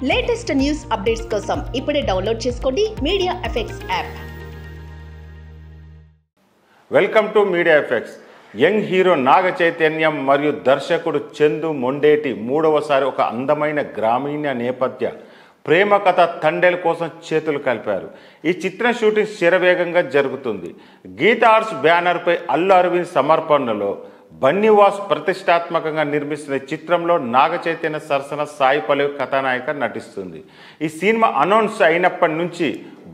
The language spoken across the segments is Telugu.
లేటెస్ట్ న్యూస్ అప్డేట్స్ కోసం ఇప్పుడే డౌన్లోడ్ చేసుకోండి media effects app. Welcome to media effects. Young hero Naga Chaitanya మరియు దర్శకుడు చందు మొండేటి మూడవసారి ఒక అందమైన గ్రామీణ నేపథ్య ప్రేమ కథ తండేల్ కోసం చేతులు కలిపారు. ఈ చిత్ర షూటింగ్ శరవేగంగా జరుగుతుంది. గీతా ఆర్ట్స్ బ్యానర్పై అల్లు అరవింద్ సమర్పణలో బన్నీవాస్ ప్రతిష్టాత్మకంగా నిర్మిస్తున్న చిత్రంలో నాగ చైతన్య సరసన సాయి పల్లవి కథానాయిక నటిస్తుంది. ఈ సినిమా అనౌన్స్ అయినప్పటి నుంచి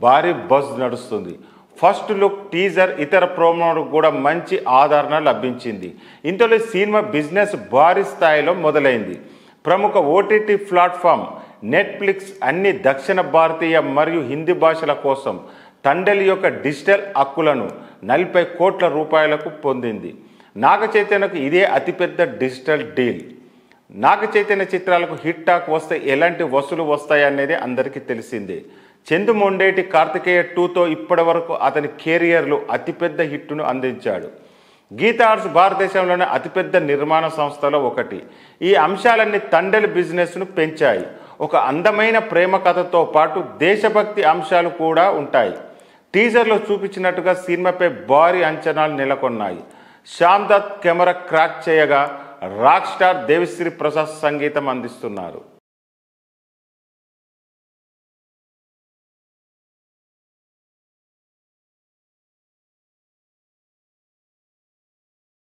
భారీ బజ్ నడుస్తుంది. ఫస్ట్ లుక్, టీజర్, ఇతర ప్రోమోలకు కూడా మంచి ఆదరణ లభించింది. ఇంతలో సినిమా బిజినెస్ భారీ స్థాయిలో మొదలైంది. ప్రముఖ ఓటీటీ ప్లాట్ఫామ్ నెట్ఫ్లిక్స్ అన్ని దక్షిణ భారతీయ మరియు హిందీ భాషల కోసం తండేల్ యొక్క డిజిటల్ హక్కులను 40 కోట్ల రూపాయలకు పొందింది. నాగ చైతన్యకు ఇదే అతిపెద్ద డిజిటల్ డీల్. నాగ చైతన్య చిత్రాలకు హిట్ టాక్ వస్తే ఎలాంటి వసూలు వస్తాయనేది అందరికీ తెలిసిందే. చందు మొండేటి కార్తికేయ 2తో ఇప్పటి వరకు అతని కెరియర్లో అతిపెద్ద హిట్ను అందించాడు. గీతా ఆర్ట్స్ భారతదేశంలోనే అతిపెద్ద నిర్మాణ సంస్థలో ఒకటి. ఈ అంశాలన్నీ తండేల్ బిజినెస్ను పెంచాయి. ఒక అందమైన ప్రేమ కథతో పాటు దేశభక్తి అంశాలు కూడా ఉంటాయి. టీజర్లో చూపించినట్టుగా సినిమాపై భారీ అంచనాలు నెలకొన్నాయి. శ్యామ్ దత్ కెమెరా క్రాక్ చేయగా రాక్ స్టార్ దేవిశ్రీ ప్రసాద్ సంగీతం అందిస్తున్నారు.